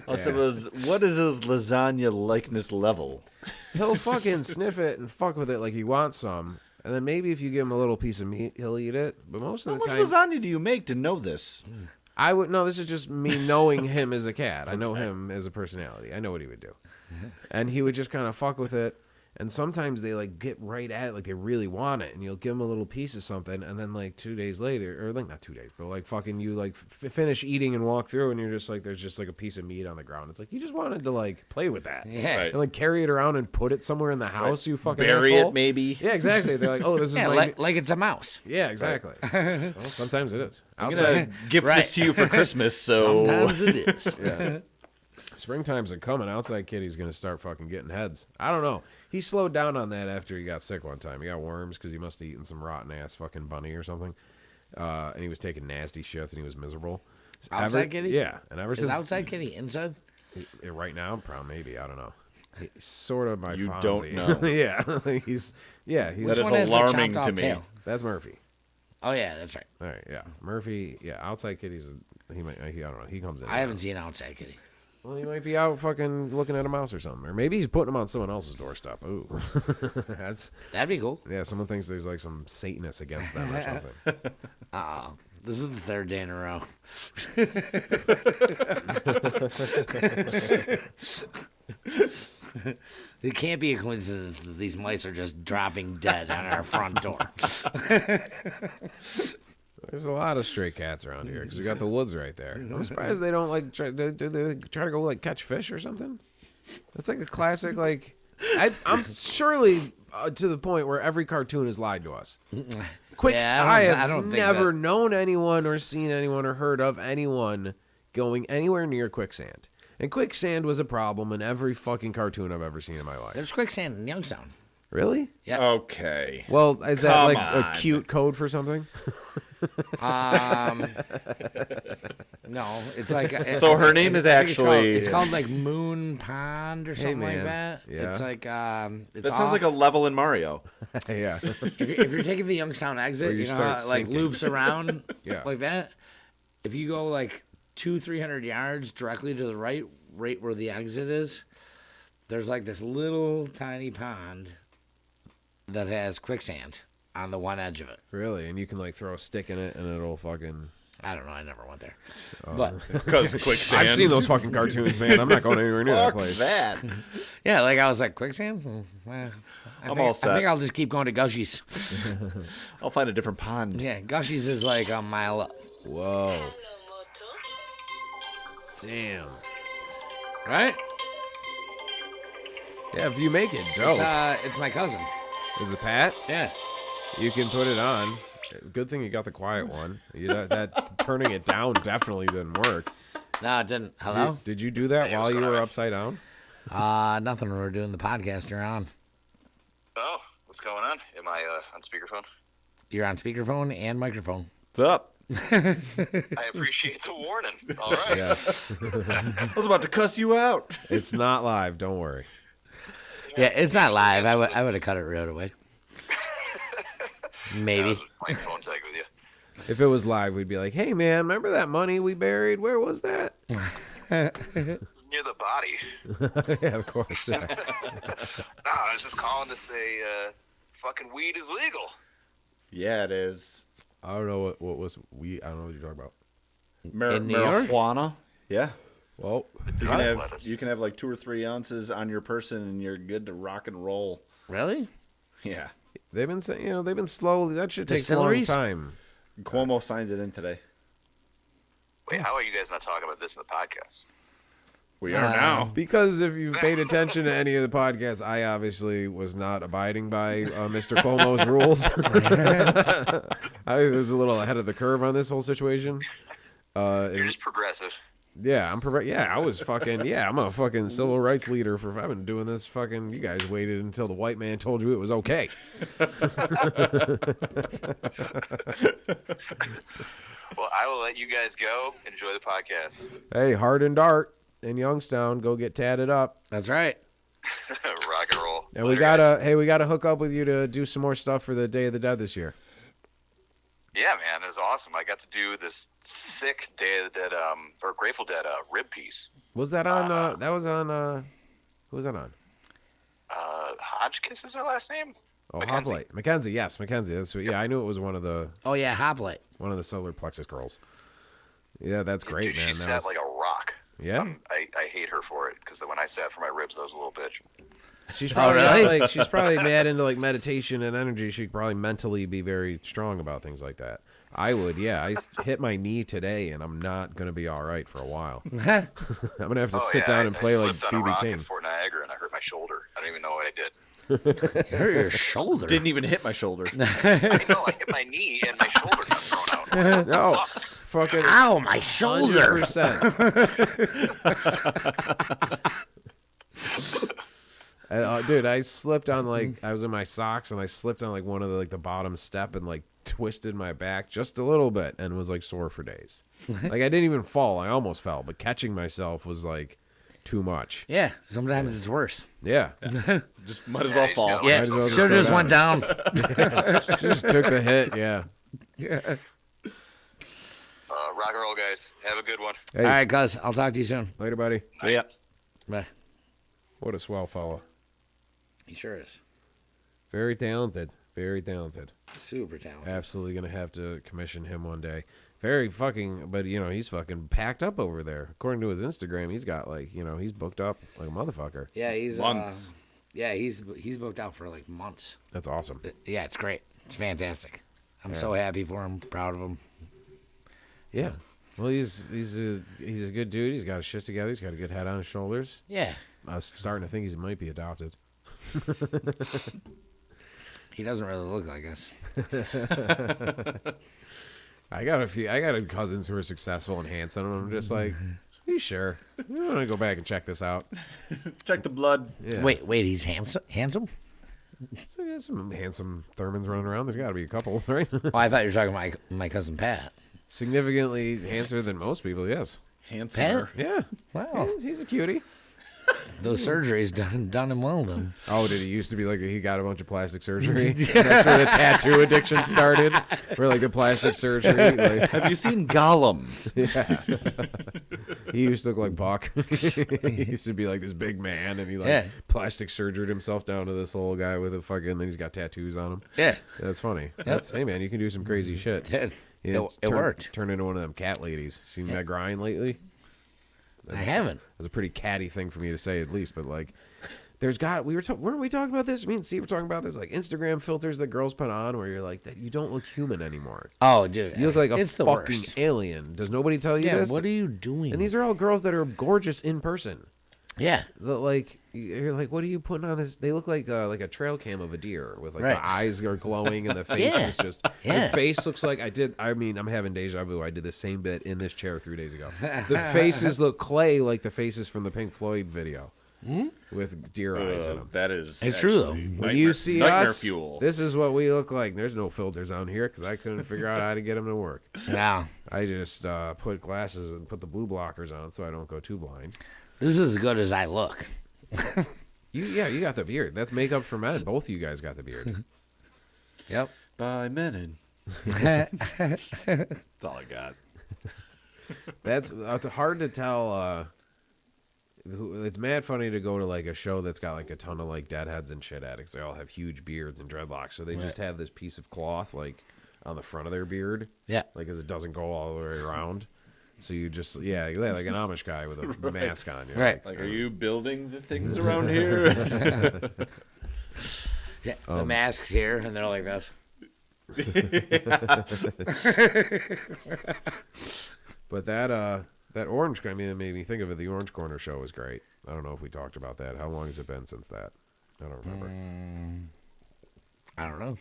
Also, what is his lasagna likeness level? He'll fucking sniff it and fuck with it like he wants some. And then maybe if you give him a little piece of meat, he'll eat it. But most of How the much time, lasagna do you make to know this? I would no. This is just me knowing him as a cat. I know him as a personality. I know what he would do, and he would just kind of fuck with it. And sometimes they like get right at it, like they really want it, and you'll give them a little piece of something, and then like 2 days later, or like not 2 days, but like fucking you like finish eating and walk through, and you're just like there's just like a piece of meat on the ground. It's like you just wanted to like play with that, Yeah. Right. and like carry it around and put it somewhere in the house. You fucking Bury asshole. it, maybe. Yeah, exactly. They're like, oh, this is Yeah, my like it's a mouse. yeah, exactly. Well, sometimes it is. I'm Outside, gonna gift Right. this to you for Christmas, so Sometimes it is. yeah. Springtime's are coming. Outside Kitty's gonna start fucking getting heads. I don't know. He slowed down on that after he got sick one time. He got worms because he must have eaten some rotten ass fucking bunny or something. And he was taking nasty shits and he was miserable. Outside Kitty? Yeah, and ever Is since outside kitty inside? right now, probably maybe I don't know. He's sort of my You Fonzie. don't know. yeah, he's That Which is one has the alarming chopped to off me. tail? that's Murphy. Oh yeah, that's right. All right, yeah, Murphy. Yeah, outside Kitty's. He might. I don't know. He comes in. I haven't seen outside kitty. Well, he might be out fucking looking at a mouse or something, or maybe he's putting him on someone else's doorstep. Ooh, that's That'd be cool. yeah. Someone thinks there's like some Satanist against them or something. Oh, this is the third day in a row. It can't be a coincidence that these mice are just dropping dead on our front door. There's a lot of stray cats around here because we got the woods right there. I'm surprised they don't like try. Do they try to go like catch fish or something? That's like a classic. Like I'm surely to the point where every cartoon has lied to us. Quick, Yeah, I I have don't think never that- known anyone or seen anyone or heard of anyone going anywhere near quicksand. And quicksand was a problem in every fucking cartoon I've ever seen in my life. There's quicksand in Youngstown. Really? Yeah. Okay. Well, is that Come like a on. cute code for something? No, it's like So her name is I think actually- it's called like Moon Pond or something like man. that. Yeah. It's like it's That sounds like a level in Mario. Yeah. if you're taking the Youngstown exit, Where you you know start how it, like sinking. loops around Yeah. like that. If you go like 200-300 yards directly to the right where the exit is, there's like this little tiny pond that has quicksand on the one edge of it. Really? And you can like throw a stick in it and it'll fucking. I don't know. I never went there, but Because quicksand. I've seen those fucking cartoons, man. I'm not going anywhere near that Fuck place. that. yeah, like I was like quicksand. I all set. think I'll just keep going to Gushies. I'll find a different pond. Yeah, Gushies is like a mile up, Whoa. Damn. right? Yeah, if you make it dope. It's my cousin. Is it Pat? Yeah. You can put it on. Good thing you got the quiet one. That turning it down definitely didn't work. No, it didn't. Hello? Did you do that Hey, while what's you going were on? upside down? Nothing. We're doing the podcast. You're on. Oh, what's going on? Am I on speakerphone? You're on speakerphone and microphone. What's up? I appreciate the warning. All right. Yes. I was about to cuss you out. It's not live. Don't worry. Yeah, it's not live. I would have cut it right away. I Maybe. was playing phone tag with you. If it was live, we'd be like, "Hey, man, remember that money we buried? Where was that?" It's near the body. Yeah, of course. Yeah. No, I was just calling to say fucking weed is legal. Yeah, it is. I don't know what was we. I don't know what you're talking about. In New York? Marijuana. Yeah. Well, You Huh? can Lettuce. have like 2 or 3 ounces on your person and you're good to rock and roll. Really? Yeah. they've been saying, they've been slowly. That shit takes a long Distilleries? time. Cuomo signed it in today. Wait, how are you guys not talking about this in the podcast? We are now. Because if you've paid attention to any of the podcasts, I obviously was not abiding by Mr. Cuomo's rules. I was a little ahead of the curve on this whole situation. You're just progressive. Yeah, I was fucking. Yeah, I'm a fucking civil rights leader for. I've been doing this fucking. You guys waited until the white man told you it was okay. Well, I will let you guys go. Enjoy the podcast. Hey, Harden Dart in Youngstown, go get tatted up. That's right. Rock and roll. And we Later, guys. we gotta hook up with you to do some more stuff for the Day of the Dead this year. Yeah, man, it was awesome. I got to do this sick Day of the Dead, or Grateful Dead rib piece. Was that on? That was on. Who was that on? Hodgkiss is her last name? Oh, Mackenzie. Hoplite. Mackenzie, yes, Mackenzie. That's what, yeah, I knew it was one of the Oh yeah, Hoplite. solar plexus girls. Yeah, that's great, Dude, man. she That sat was- like a rock. Yeah? I hate her for it because when I sat for my ribs, I was a little bitch. She's probably really? like she's probably mad into like meditation and energy. She'd probably mentally be very strong about things like that. I would, yeah. Hit my knee today, and I'm not gonna be all right for a while. I'm gonna have to sit down and play I like slipped on a BB rock King. in Fort Niagara and I hurt my shoulder. I don't even know what I did. You hurt your shoulder. Didn't even hit my shoulder. I know I hit my knee and my shoulder got thrown out. What the No, fuck? fucking Ow, my shoulder. 100%. Dude, I slipped on like I was in my socks and I slipped on like one of the bottom step and like twisted my back just a little bit and was like sore for days. Like I didn't even fall. I almost fell, but catching myself was like too much. Yeah, sometimes it's worse. Yeah. Just might as well you fall. just Yeah, Might as well just should go have just down. went down. Just took the hit, yeah. Rock and roll, guys. Have a good one. Hey, All right, cuz. I'll talk to you soon. later, buddy. So, yeah. Bye. What a swell fella. He sure is. Very talented. Very talented. Super talented. Absolutely gonna have to commission him one day. Very fucking, but you know he's fucking packed up over there. According to his Instagram, he's got like he's booked up like a motherfucker. Yeah, he's Months. yeah, he's booked out for like months. That's awesome. Yeah, it's great. It's fantastic. I'm so happy for him. Proud of him. Yeah. Well, he's a good dude. He's got his shit together. He's got a good head on his shoulders. Yeah, I was starting to think he might be adopted. he doesn't really look like us. I got cousins who are successful and handsome. And I'm just like, are you sure? I want to go back and check this out. Check the blood. Yeah. Wait, he's handsome? So there's some handsome Thurmans running around. There's got to be a couple, right? Oh, I thought you were talking about my cousin Pat. Significantly handsomer than most people. Yes. Handsomer. Yeah. Wow, He's a cutie. those surgeries done him well then. Oh, did he used to be like he got a bunch of plastic surgery? That's where the tattoo addiction started. Where like the plastic surgery. Like, Have you seen Gollum? he used to look like Buck. He used to be like this big man, and he like Yeah. plastic surgered himself down to this little guy with a fucking. And then he's got tattoos on him. Yeah, That's funny. That's hey man, you can do some crazy shit. it, You it worked. Turn into one of them cat ladies. Seen that grind lately? I haven't. That's a pretty catty thing for me to say, at least. But like, weren't we talking about this? Me and Steve were talking about this, like Instagram filters that girls put on, where you're like that you don't look human anymore. Oh, dude, You look like a it's the fucking worst. alien. Does nobody tell you Yeah, this? what are you doing? And these are all girls that are gorgeous in person. yeah, Like you're like, what are you putting on this? They look like a trail cam of a deer with like Right. the eyes are glowing and the face Yeah. is just. Yeah. The face looks like I'm having deja vu. I did the same bit in this chair 3 days ago. The faces look clay like the faces from the Pink Floyd video with deer eyes in them. That is. It's true, though. actually When you see nightmare us, fuel. this is what we look like. There's no filters on here because I couldn't figure out how to get them to work. now I just put glasses and put the blue blockers on so I don't go too blind. this is as good as I look. You got the beard. That's makeup for men. Both of you guys got the beard. Yep. By men. That's all I got. That's hard to tell. It's mad funny to go to like a show that's got like a ton of like deadheads and shit addicts. They all have huge beards and dreadlocks, so they just have this piece of cloth like on the front of their beard, Yeah. like as it doesn't go all the way around. So you just like an Amish guy with a mask on. You're Right. Like, are you building the things around here? Yeah. The masks here, and they're like this. But that orange, I mean, it made me think of it. The Orange Corner show was great. I don't know if we talked about that. How long has it been since that? I don't remember. I don't know.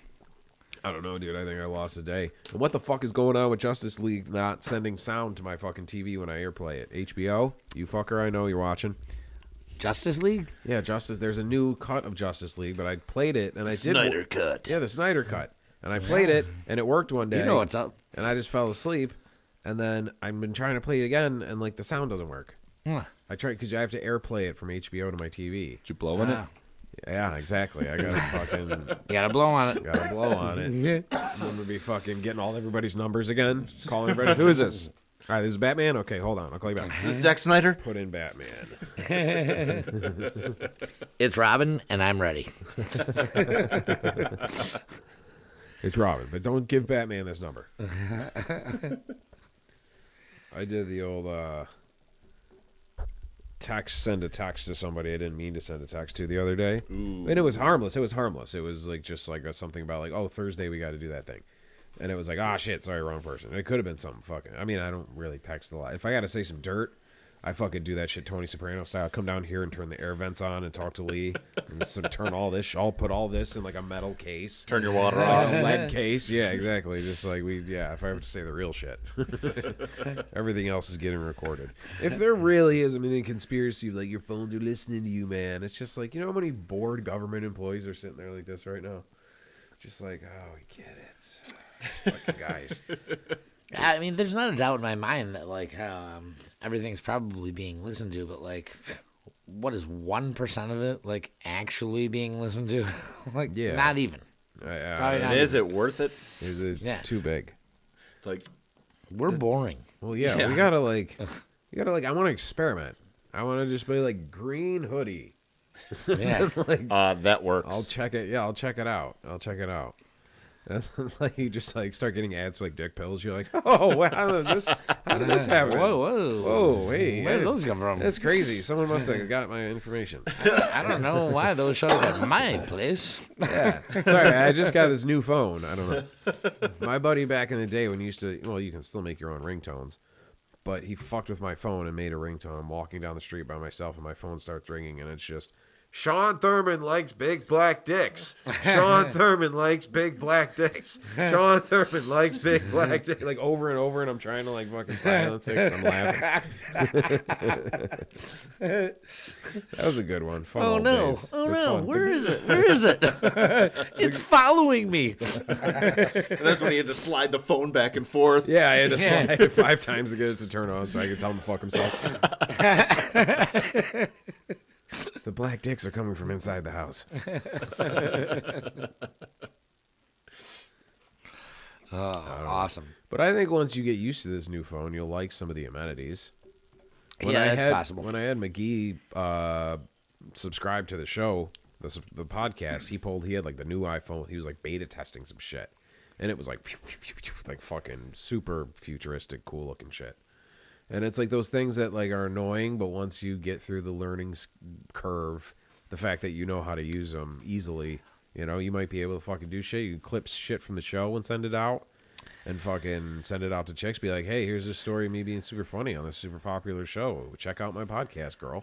I don't know, dude. I think I lost a day. And what the fuck is going on with Justice League not sending sound to my fucking TV when I airplay it? HBO? You fucker, I know you're watching. Justice League? Yeah, Justice. There's a new cut of Justice League, but I played it and I did. Snyder cut. Yeah, the Snyder cut. And I played it and it worked one day. You know what's up. And I just fell asleep. And then I've been trying to play it again and like the sound doesn't work. Huh. I tried because I have to airplay it from HBO to my TV. Did you blow on it? Wow. Yeah, exactly. I gotta fucking You gotta blow on it. gotta blow on it. I'm gonna be fucking getting everybody's numbers again. Calling everybody. Who is this? All right, this is Batman? Okay, hold on. I'll call you back. Is this Zack Snyder? Put in Batman. It's Robin, and I'm ready. It's Robin, but don't give Batman this number. I did the old send a text to somebody I didn't mean to send a text to the other day. Ooh. And it was harmless. It was harmless. It was like just like something about like, oh, Thursday we got to do that thing. And it was like, ah, shit, sorry, wrong person. It could have been something fucking. I mean, I don't really text a lot. If I got to say some dirt, I fucking do that shit Tony Soprano style. Come down here and turn the air vents on and talk to Lee. And sort of turn all this. I'll put all this in like a metal case. Turn your water off. A lead case. Yeah, exactly. Just like if I have to say the real shit. Everything else is getting recorded. If there really is, I mean, the conspiracy, like your phones are listening to you, man. It's just like, you know how many bored government employees are sitting there like this right now? Just like, oh, we get it. Fucking guys. I mean, there's not a doubt in my mind that like everything's probably being listened to, but like, what is 1% of it like actually being listened to? Like, Yeah. not even. Probably not Is even. it worth it? It's Yeah. too big. It's like, We're boring. Well, yeah, Yeah. we gotta like, I want to experiment. I want to just be like green hoodie. Yeah. Like, that works. I'll check it. Yeah, I'll check it out. And then, like you just like start getting ads for like dick pills. You're like, oh, wow, how did this happen? Whoa, hey, Where did those come from? That's crazy. Someone must have got my information. I don't know why those shows at my place. Yeah. Sorry, I just got this new phone. I don't know. My buddy back in the day when you used to, well, you can still make your own ringtones, but he fucked with my phone and made a ringtone. I'm walking down the street by myself and my phone starts ringing and it's just, Sean Thurman likes big black dicks. Sean Thurman likes big black dicks. Sean Thurman likes big black dicks. Like over and over, and I'm trying to like fucking silence it 'cause I'm laughing. That was a good one. Fun Oh old no! days. Oh They're no! fun. Where is it? Where is it? It's following me. And that's when he had to slide the phone back and forth. Yeah, I had to slide it 5 times to get it to turn on so I could tell him to fuck himself. The black dicks are coming from inside the house. Awesome. But I think once you get used to this new phone, you'll like some of the amenities. Yeah, that's possible. When I had McGee subscribe to the show, the podcast, he had like the new iPhone. He was like beta testing some shit, and it was like fucking super futuristic, cool looking shit. And it's like those things that like are annoying, but once you get through the learning curve, the fact that you know how to use them easily, you know, you might be able to fucking do shit. You can clip shit from the show and send it out, and fucking send it out to chicks. Be like, hey, here's this story of me being super funny on this super popular show. Check out my podcast, girl.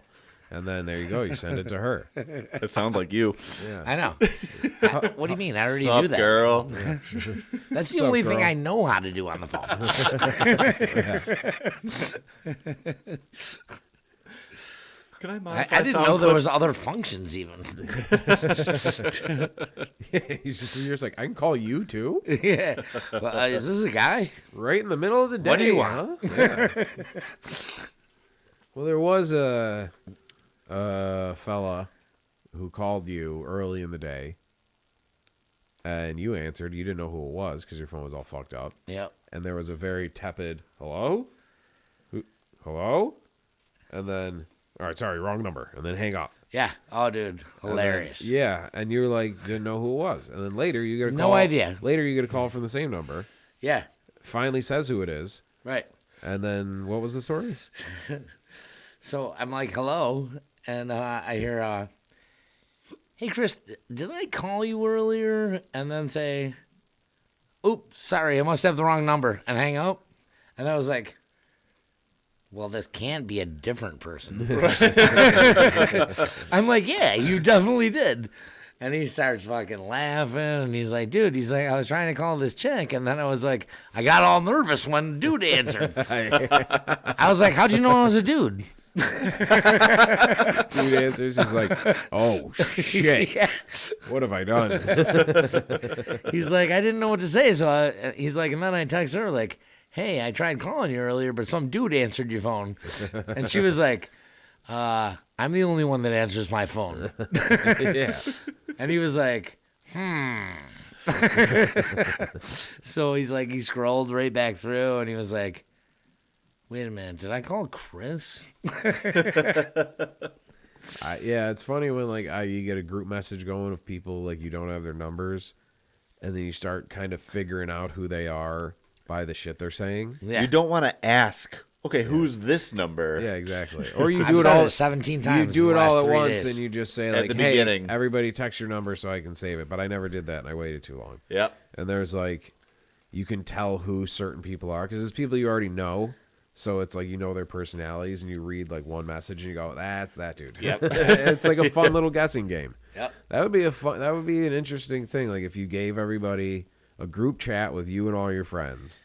And then there you go. You send it to her. It sounds like you. Yeah. I know. What do you mean? I already Sup, do that. girl? That's the Sup, only thing girl? I know how to do on the phone. Can I I modify didn't sound know there was clips? other functions even. You're just like, I can call you too? Yeah. Well, is this a guy? Right in the middle of the day. What do you huh? Yeah. Well, there was a fella who called you early in the day, and you answered. You didn't know who it was because your phone was all fucked up. Yep. And there was a very tepid, hello? Hello? And then, all right, sorry, wrong number. And then hang up. Yeah. Oh, dude, hilarious. And then, yeah, and you're like, didn't know who it was. And then later you get a call. No idea. Later you get a call from the same number. Yeah. Finally says who it is. Right. And then what was the story? So I'm like, hello, and I hear, hey, Chris, did I call you earlier? And then say, oops, sorry, I must have the wrong number, and hang up. And I was like, well, this can't be a different person. I'm like, yeah, you definitely did. And he starts fucking laughing, and he's like, dude, I was trying to call this chick, and then I was like, I got all nervous when the dude answered. I was like, how'd you know I was a dude? Dude answers. He's like, oh, shit. Yeah. What have I done? He's like, I didn't know what to say, so he's like, and then I text her like, hey, I tried calling you earlier, but some dude answered your phone, and she was like, I'm the only one that answers my phone. Yeah. And he was like, So he's like, he scrolled right back through, and he was like, Wait a minute. Did I call Chris? Yeah, it's funny when like you get a group message going of people like you don't have their numbers, and then you start kind of figuring out who they are by the shit they're saying. Yeah. You don't want to ask, okay, who's this number? Yeah, exactly. Or you I've do it said all it 17 You times. do in it the all last at 3 once, days. and you just say At like, the "Hey, beginning. everybody, text your number so I can save it." But I never did that, and I waited too long. Yep. And there's like, you can tell who certain people are because it's people you already know. So it's like you know their personalities, and you read like one message, and you go, "That's that dude." Yep. It's like a fun little guessing game. Yep. That would be an interesting thing. Like if you gave everybody a group chat with you and all your friends,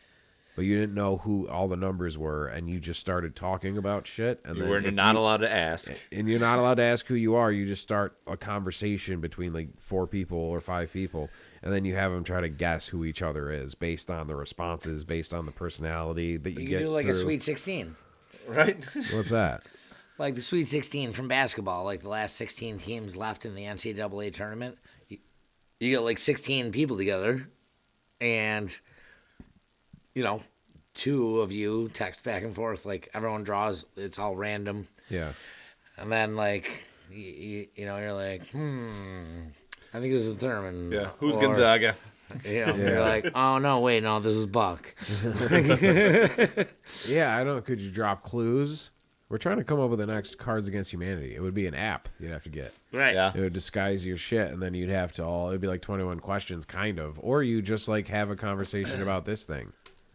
but you didn't know who all the numbers were, and you just started talking about shit, and You then were if not allowed to ask. and you're not allowed to ask who you are. You just start a conversation between like 4 people or 5 people, and then you have them try to guess who each other is based on the responses, based on the personality that you You get. can do like a through. Sweet 16. Right? What's that? Like the Sweet 16 from basketball, like the last 16 teams left in the NCAA tournament. You get like 16 people together, and, 2 of you text back and forth. Like everyone draws, it's all random. Yeah. And then, like, you're like, I think this is Thurman. Yeah. Who's Or, Gonzaga? You're like, oh, no, wait, no, this is Buck. Yeah, I don't. Could you drop clues? We're trying to come up with the next Cards Against Humanity. It would be an app you'd have to get. Right. Yeah. It would disguise your shit, and then you'd have to it'd be like 21 questions, kind of. Or you just like have a conversation about this thing.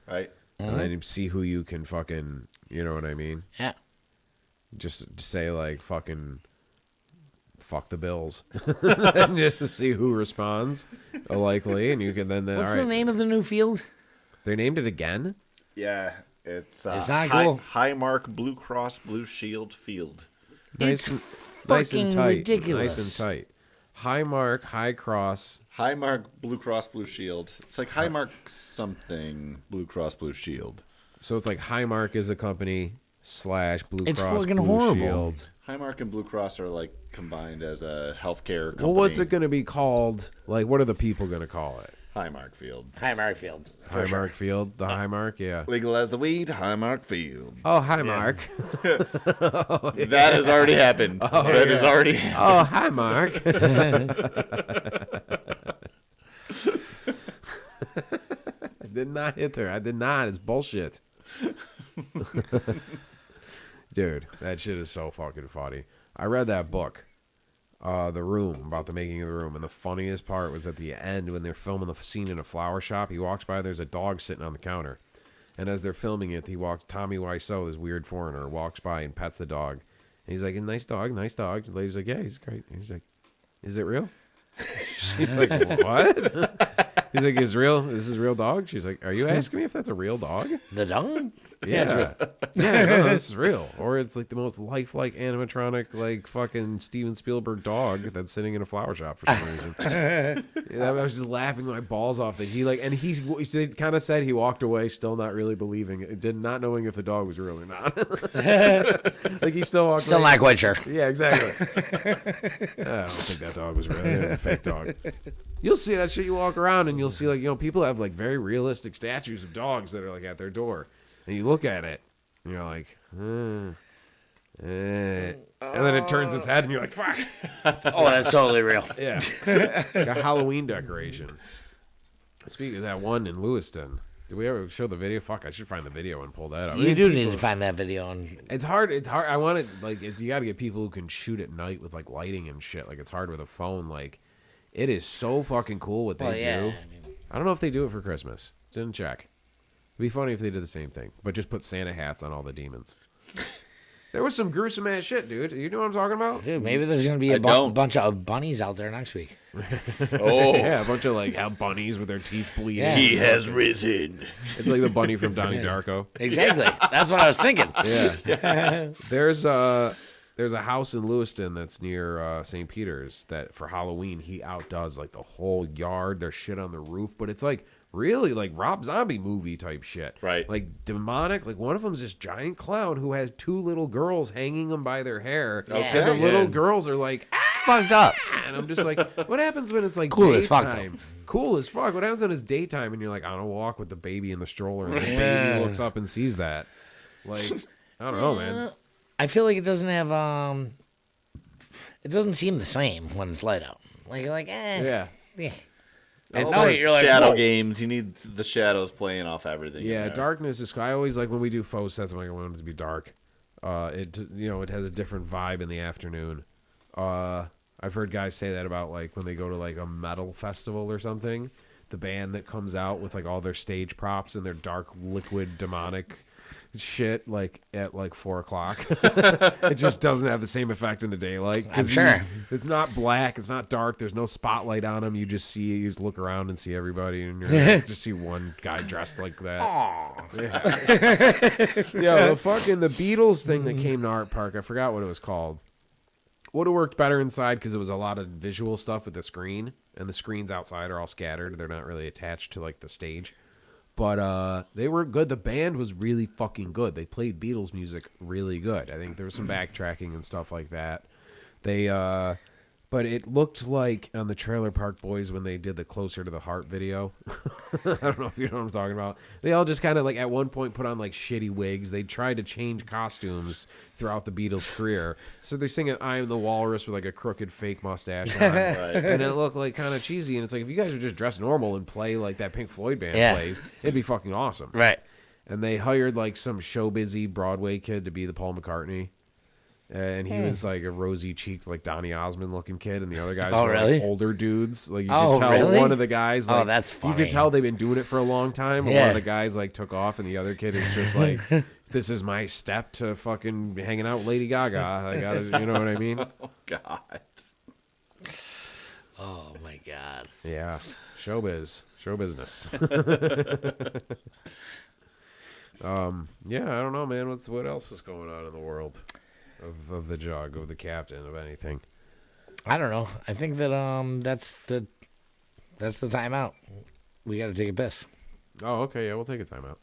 Right? And then you see who you can fucking, you know what I mean? Yeah. Just say like fucking fuck the Bills. And just to see who responds likely, and you can then What's all the right. name of the new field? They named it again? Yeah. It's It's not cool. Highmark Blue Cross Blue Shield Field. It's and fucking tight. ridiculous. Nice and tight. High Mark, High Cross. Highmark Blue Cross Blue Shield. It's like Highmark something Blue Cross Blue Shield. So it's like High Mark is a company / Blue It's Cross fucking Blue horrible. Shield. Highmark and Blue Cross are like combined as a healthcare company. Well, what's it going to be called? Like, what are the people going to call it? Highmark Field. Highmark Field. High Mark Field? The High Mark? Yeah. Legal as the weed, Highmark Field. Oh, High Mark. That has already happened. That has already happened. Oh, Hi Mark. I did not hit her. I did not. It's bullshit. Dude, that shit is so fucking funny. I read that book, The Room, about the making of The Room, and the funniest part was at the end when they're filming the scene in a flower shop. He walks by, there's a dog sitting on the counter. And as they're filming it, Tommy Wiseau, this weird foreigner, walks by and pets the dog. And he's like, nice dog, nice dog. The lady's like, yeah, he's great. And he's like, is it real? She's like, what? He's like, is real? This is real dog? She's like, are you asking me if that's a real dog? The dog? Yeah. Yeah, no, this is real. Or it's like the most lifelike animatronic, like fucking Steven Spielberg dog that's sitting in a flower shop for some reason. Yeah, I was just laughing my balls off that he kind of said he walked away still not really believing it, not knowing if the dog was real or not. Like he still walked Still away. not quite sure. Yeah, exactly. I don't think that dog was real. It was a fake dog. You'll see that shit. You walk around and you'll see like people have like very realistic statues of dogs that are like at their door. And you look at it, and you're like, and then it turns its head, and you're like, fuck. Oh, that's totally real. Yeah. Like a Halloween decoration. Speaking of that one in Lewiston, did we ever show the video? Fuck, I should find the video and pull that up. You do need to find that video. And It's hard. I want it, like, you got to get people who can shoot at night with, like, lighting and shit. Like, it's hard with a phone. Like, it is so fucking cool what they do. I don't know if they do it for Christmas. Didn't check. It'd be funny if they did the same thing, but just put Santa hats on all the demons. There was some gruesome ass shit, dude. You know what I'm talking about? Dude, maybe there's going to be a bunch of bunnies out there next week. Oh, Yeah, a bunch of like bunnies with their teeth bleeding. Yeah. he has risen. It's like the bunny from Donnie Darko. Exactly. That's what I was thinking. Yeah. There's a house in Lewiston that's near St. Peter's that for Halloween he outdoes like the whole yard. There's shit on the roof, but it's like really like Rob Zombie movie type shit. Right. Like demonic. Like one of them's this giant clown who has 2 little girls hanging them by their hair. Okay. And the little Yeah. girls are like, Fucked up. and I'm just like, what happens when it's like Cool as fuck, daytime? Cool as fuck. What happens when it's daytime and you're like on a walk with the baby in the stroller and the baby looks up and sees that? Like, I don't know, man. I feel like it doesn't have it doesn't seem the same when it's light out. Like you're like, Yeah. At All night those you're like, shadow whoa. games. You need the shadows playing off everything. Yeah, in there. darkness is. I always like when we do faux sets. I'm like, I want it to be dark. It it has a different vibe in the afternoon. I've heard guys say that about like when they go to like a metal festival or something. The band that comes out with like all their stage props and their dark liquid demonic shit like at like 4:00. It just doesn't have the same effect in the daylight. I'm sure. It's not black. It's not dark. There's no spotlight on them. You just look around and see everybody, and you just see one guy dressed like that. Yeah, the Beatles thing that came to Art Park. I forgot what it was called. Would have worked better inside because it was a lot of visual stuff with the screen, and the screens outside are all scattered. They're not really attached to like the stage. But they were good. The band was really fucking good. They played Beatles music really good. I think there was some backtracking and stuff like that. But it looked like on the Trailer Park Boys when they did the Closer to the Heart video. I don't know if you know what I'm talking about. They all just kind of like at one point put on like shitty wigs. They tried to change costumes throughout the Beatles' career. So they're singing I Am the Walrus with like a crooked fake mustache on. And it looked like kind of cheesy. And it's like if you guys would just dress normal and play like that Pink Floyd band plays, it'd be fucking awesome. Right. And they hired like some show-busy Broadway kid to be the Paul McCartney. And he was like a rosy-cheeked, like Donny Osmond-looking kid, and the other guys were really? like older dudes. Like you Oh, could tell really? one of the guys. Like, that's You funny. could tell they've been doing it for a long time. And one of the guys like took off, and the other kid is just like, "This is my step to fucking hanging out with Lady Gaga." I gotta, you know what I mean? Oh God. Oh my God. Yeah, show business. Yeah, I don't know, man. What else is going on in the world of the jug, of the captain, of anything? I don't know. I think that that's the timeout. We got to take a piss. Oh, okay, yeah, we'll take a timeout.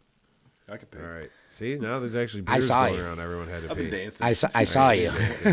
I could pay. All right. See, now there's actually I beers saw going you. around. Everyone had to I've been pee. dancing. I saw you. Dancing,